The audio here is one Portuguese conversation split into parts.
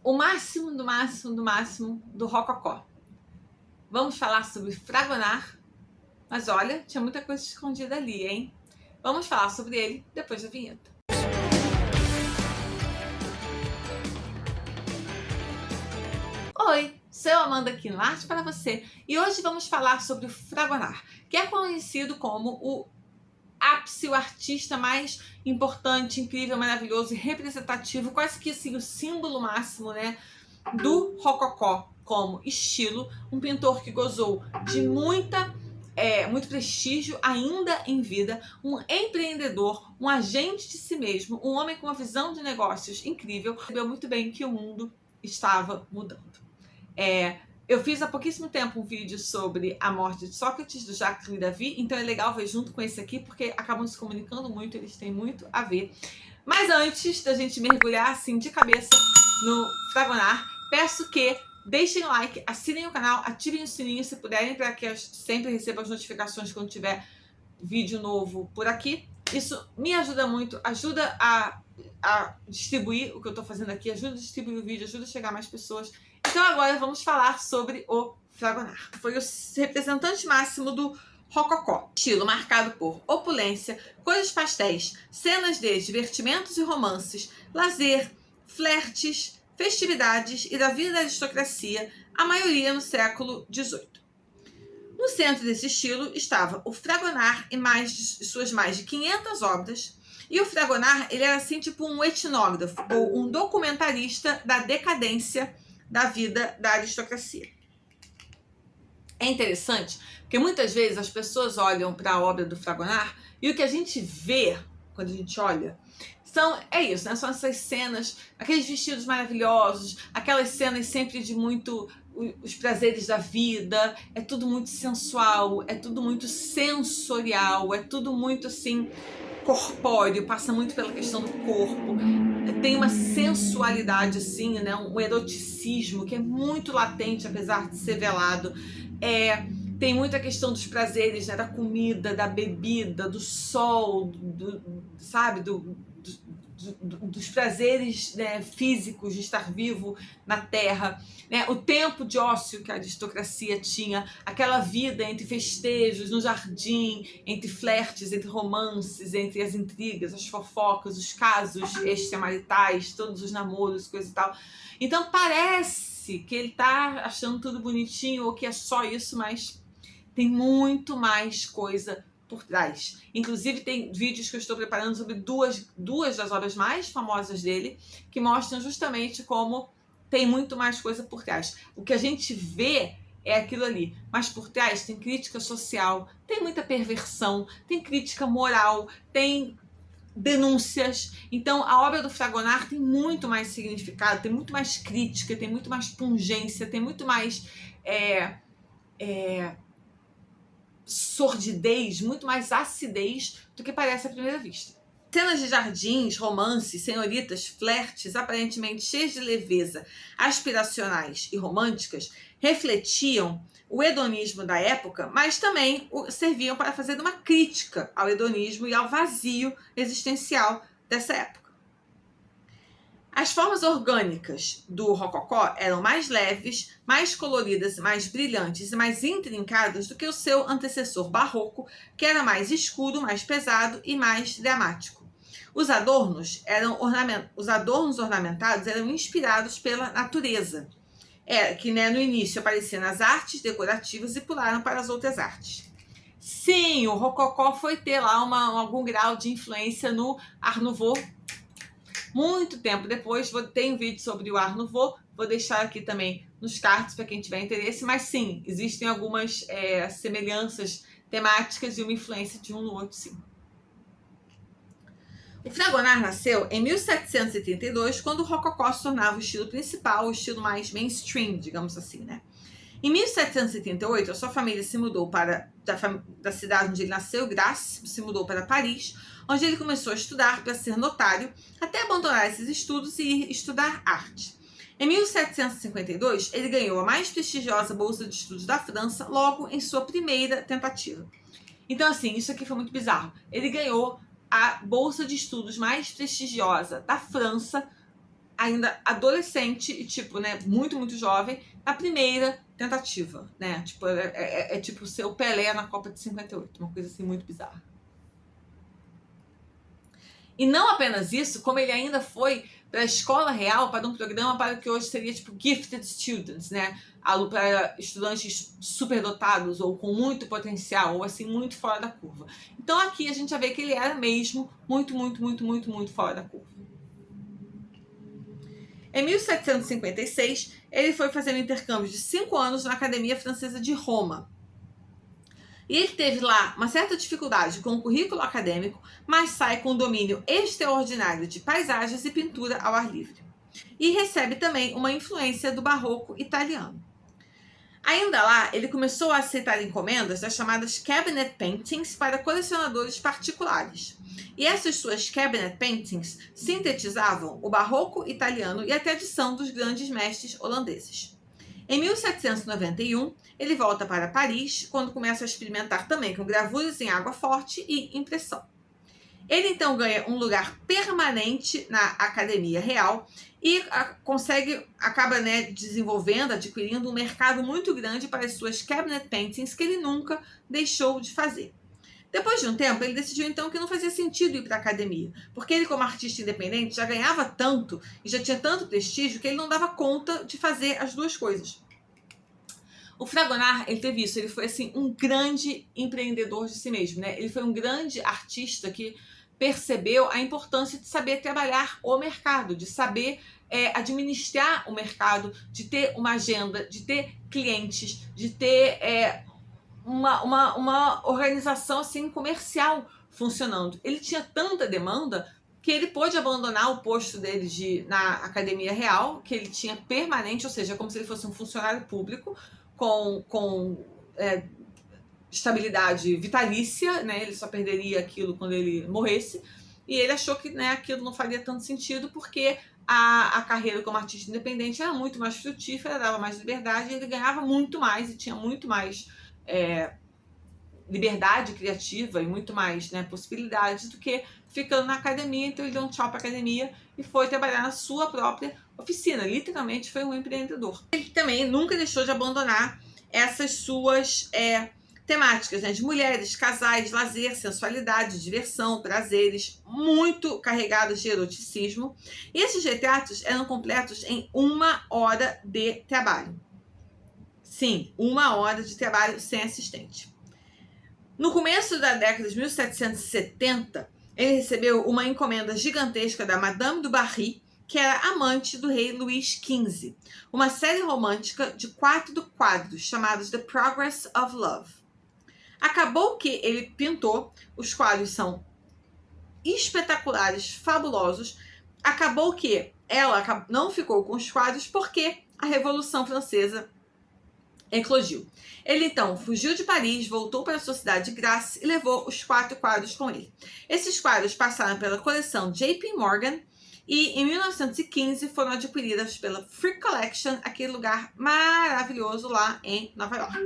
o máximo do rococó. Vamos falar sobre Fragonard, mas olha, tinha muita coisa escondida ali, hein? Vamos falar sobre ele depois da vinheta. Oi, sou Amanda aqui no Arte para você e hoje vamos falar sobre o Fragonard, que é conhecido como o ápice, o artista mais importante, incrível, maravilhoso e representativo, quase que assim, o símbolo máximo, né, do rococó como estilo, um pintor que gozou de muito prestígio ainda em vida, um empreendedor, um agente de si mesmo, um homem com uma visão de negócios incrível, percebeu muito bem que o mundo estava mudando. Eu fiz há pouquíssimo tempo um vídeo sobre a morte de Sócrates, do Jacques Louis-David, então é legal ver junto com esse aqui, porque acabam se comunicando muito, eles têm muito a ver. Mas antes da gente mergulhar assim de cabeça no Fragonard, peço que deixem o like, assinem o canal, ativem o sininho se puderem, para que eu sempre receba as notificações quando tiver vídeo novo por aqui. Isso me ajuda muito, ajuda a distribuir o que eu tô fazendo aqui, ajuda a distribuir o vídeo, ajuda a chegar a mais pessoas. Então agora vamos falar sobre o Fragonard. Foi o representante máximo do rococó, estilo marcado por opulência, cores pastéis, cenas de divertimentos e romances, lazer, flertes, festividades e da vida da aristocracia, a maioria no século XVIII. No centro desse estilo estava o Fragonard e suas mais de 500 obras. E o Fragonard, ele era assim tipo um etnógrafo ou um documentarista da decadência da vida da aristocracia. É interessante porque muitas vezes as pessoas olham para a obra do Fragonard e o que a gente vê quando a gente olha são essas cenas, aqueles vestidos maravilhosos, aquelas cenas sempre de muito os prazeres da vida, é tudo muito sensual, é tudo muito sensorial, é tudo muito assim corpóreo, passa muito pela questão do corpo, tem uma sensualidade assim, né, um eroticismo que é muito latente, apesar de ser velado. Tem muita questão dos prazeres, né, da comida, da bebida, do sol, dos prazeres, né, físicos de estar vivo na Terra, né, o tempo de ócio que a aristocracia tinha, aquela vida entre festejos, no jardim, entre flertes, entre romances, entre as intrigas, as fofocas, os casos extramaritais, todos os namoros, coisa e tal. Então parece que ele tá achando tudo bonitinho ou que é só isso, mas tem muito mais coisa por trás. Inclusive tem vídeos que eu estou preparando sobre duas das obras mais famosas dele, que mostram justamente como tem muito mais coisa por trás. O que a gente vê é aquilo ali, mas por trás tem crítica social, tem muita perversão, tem crítica moral, tem denúncias. Então a obra do Fragonard tem muito mais significado, tem muito mais crítica, tem muito mais pungência, tem muito mais sordidez, muito mais acidez do que parece à primeira vista. Cenas de jardins, romances, senhoritas, flertes, aparentemente cheias de leveza, aspiracionais e românticas, refletiam o hedonismo da época, mas também serviam para fazer uma crítica ao hedonismo e ao vazio existencial dessa época. As formas orgânicas do rococó eram mais leves, mais coloridas, mais brilhantes e mais intrincadas do que o seu antecessor barroco, que era mais escuro, mais pesado e mais dramático. Os adornos ornamentados eram inspirados pela natureza, que né, no início apareciam nas artes decorativas e pularam para as outras artes. Sim, o rococó foi ter lá algum grau de influência no Art Nouveau. Muito tempo depois, tem um vídeo sobre o Art Nouveau, vou deixar aqui também nos cards para quem tiver interesse, mas sim, existem algumas semelhanças temáticas e uma influência de um no outro, sim. O Fragonard nasceu em 1732, quando o rococó se tornava o estilo principal, o estilo mais mainstream, digamos assim, né? Em 1778, a sua família se mudou da cidade onde ele nasceu, Grasse, se mudou para Paris, onde ele começou a estudar para ser notário, até abandonar esses estudos e ir estudar arte. Em 1752, ele ganhou a mais prestigiosa bolsa de estudos da França, logo em sua primeira tentativa. Então, assim, isso aqui foi muito bizarro. Ele ganhou a bolsa de estudos mais prestigiosa da França ainda adolescente e, tipo, né, muito, muito jovem, na primeira tentativa, né? Tipo, é tipo ser o Pelé na Copa de 58, uma coisa assim muito bizarra. E não apenas isso, como ele ainda foi para a escola real, para um programa para o que hoje seria tipo Gifted Students, né? Para estudantes superdotados ou com muito potencial, ou assim, muito fora da curva. Então aqui a gente já vê que ele era mesmo muito, muito, muito, muito, muito fora da curva. Em 1756, ele foi fazer um intercâmbio de 5 anos na Academia Francesa de Roma. E ele teve lá uma certa dificuldade com o currículo acadêmico, mas sai com um domínio extraordinário de paisagens e pintura ao ar livre. E recebe também uma influência do barroco italiano. Ainda lá, ele começou a aceitar encomendas das chamadas cabinet paintings para colecionadores particulares. E essas suas cabinet paintings sintetizavam o barroco italiano e a tradição dos grandes mestres holandeses. Em 1791, ele volta para Paris, quando começa a experimentar também com gravuras em água forte e impressão. Ele então ganha um lugar permanente na Academia Real e acaba, né, desenvolvendo, adquirindo um mercado muito grande para as suas cabinet paintings que ele nunca deixou de fazer. Depois de um tempo, ele decidiu então que não fazia sentido ir para a academia, porque ele, como artista independente, já ganhava tanto e já tinha tanto prestígio que ele não dava conta de fazer as duas coisas. O Fragonard, ele teve isso, ele foi assim um grande empreendedor de si mesmo, né? Ele foi um grande artista que percebeu a importância de saber trabalhar o mercado, de saber administrar o mercado, de ter uma agenda, de ter clientes, de ter uma organização assim comercial funcionando. Ele tinha tanta demanda que ele pôde abandonar o posto dele na Academia Real, que ele tinha permanente, ou seja, como se ele fosse um funcionário público com estabilidade vitalícia, né? Ele só perderia aquilo quando ele morresse. E ele achou que, né, aquilo não faria tanto sentido porque a carreira como artista independente era muito mais frutífera, dava mais liberdade, e ele ganhava muito mais e tinha muito mais liberdade criativa e muito mais, né, possibilidades do que ficando na academia. Então ele deu um tchau para a academia e foi trabalhar na sua própria oficina. Literalmente foi um empreendedor. Ele também nunca deixou de abandonar essas suas temáticas, né, de mulheres, casais, lazer, sensualidade, diversão, prazeres, muito carregados de eroticismo. E esses retratos eram completos em 1 hora de trabalho. Sim, 1 hora de trabalho sem assistente. No começo da década de 1770, ele recebeu uma encomenda gigantesca da Madame du Barry, que era amante do rei Luís XV, uma série romântica de 4 quadros chamados The Progress of Love. Acabou que ele pintou, os quadros são espetaculares, fabulosos. Acabou que ela não ficou com os quadros porque a Revolução Francesa eclodiu. Ele então fugiu de Paris, voltou para a sua cidade de Grasse e levou os 4 quadros com ele. Esses quadros passaram pela coleção J.P. Morgan e em 1915 foram adquiridas pela Frick Collection, aquele lugar maravilhoso lá em Nova York.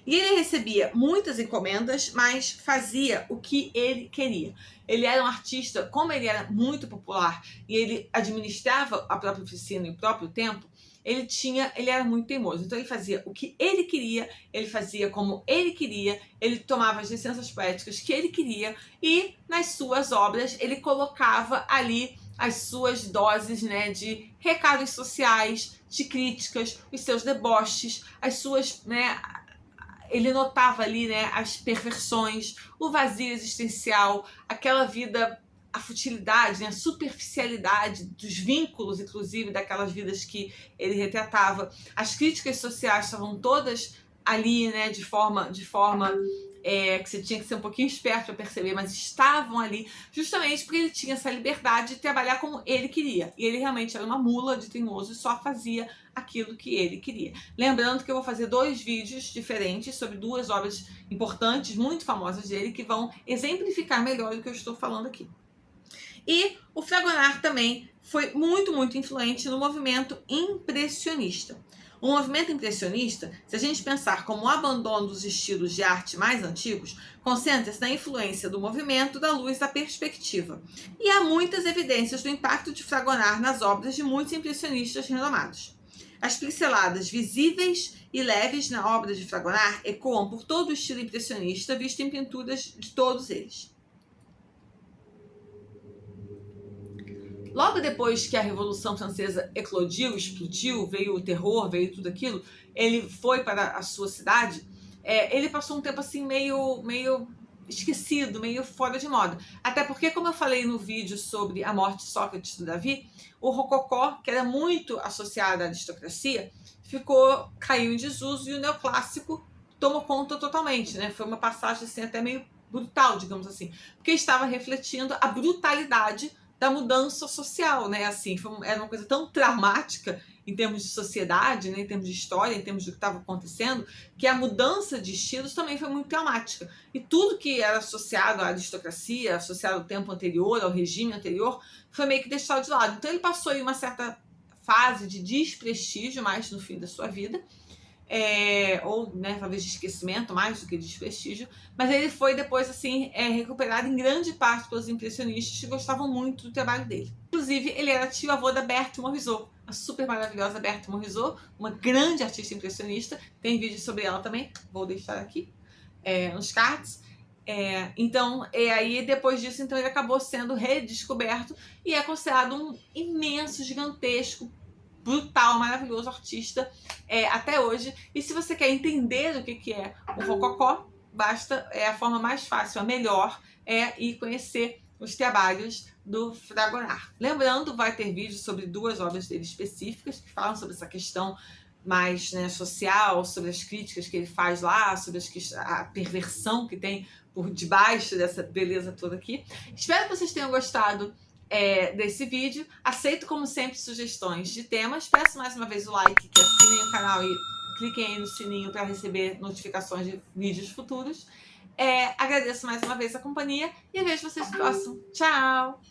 E ele recebia muitas encomendas, mas fazia o que ele queria. Ele era um artista, como ele era muito popular e ele administrava a própria oficina e o próprio tempo, ele era muito teimoso. Então ele fazia o que ele queria, ele fazia como ele queria, ele tomava as licenças poéticas que ele queria e nas suas obras ele colocava ali as suas doses, né, de recados sociais, de críticas, os seus deboches, as suas, né, ele notava ali, né, as perversões, o vazio existencial, aquela vida, a futilidade, né, a superficialidade dos vínculos, inclusive, daquelas vidas que ele retratava. As críticas sociais estavam todas ali, né, de forma que você tinha que ser um pouquinho esperto para perceber, mas estavam ali justamente porque ele tinha essa liberdade de trabalhar como ele queria. E ele realmente era uma mula de teimoso e só fazia aquilo que ele queria. Lembrando que eu vou fazer 2 vídeos diferentes sobre 2 obras importantes, muito famosas dele, que vão exemplificar melhor o que eu estou falando aqui. E o Fragonard também foi muito influente no movimento impressionista. O movimento impressionista, se a gente pensar como o abandono dos estilos de arte mais antigos, concentra-se na influência do movimento, da luz, da perspectiva. E há muitas evidências do impacto de Fragonard nas obras de muitos impressionistas renomados. As pinceladas visíveis e leves na obra de Fragonard ecoam por todo o estilo impressionista visto em pinturas de todos eles. Logo depois que a Revolução Francesa eclodiu, explodiu, veio o terror, veio tudo aquilo, ele foi para a sua cidade, ele passou um tempo assim meio esquecido, meio fora de moda. Até porque, como eu falei no vídeo sobre a morte de Sócrates do Davi, o rococó, que era muito associado à aristocracia, caiu em desuso e o neoclássico tomou conta totalmente, né? Foi uma passagem assim até meio brutal, digamos assim, porque estava refletindo a brutalidade da mudança social, né? Assim, era uma coisa tão traumática em termos de sociedade, né? Em termos de história, em termos do que estava acontecendo, que a mudança de estilos também foi muito traumática. E tudo que era associado à aristocracia, associado ao tempo anterior, ao regime anterior, foi meio que deixado de lado. Então ele passou aí uma certa fase de desprestígio mais no fim da sua vida, ou né, talvez de esquecimento mais do que de desprestígio, mas ele foi depois assim recuperado em grande parte pelos impressionistas que gostavam muito do trabalho dele. Inclusive, ele era tio-avô da Berthe Morisot, a super maravilhosa Berthe Morisot, uma grande artista impressionista. Tem vídeo sobre ela também, vou deixar aqui nos cards. Então, aí depois disso, então, ele acabou sendo redescoberto e é considerado um imenso, gigantesco, brutal, maravilhoso artista até hoje. E se você quer entender o que é o rococó, basta, a forma mais fácil, a melhor, ir conhecer os trabalhos do Fragonard. Lembrando, vai ter vídeo sobre 2 obras dele específicas que falam sobre essa questão mais social, sobre as críticas que ele faz lá, sobre a perversão que tem por debaixo dessa beleza toda aqui. Espero que vocês tenham gostado desse vídeo. Aceito, como sempre, sugestões de temas. Peço mais uma vez o like, que assinem o canal e cliquem aí no sininho para receber notificações de vídeos futuros. Agradeço mais uma vez a companhia e eu vejo vocês no próximo. Tchau!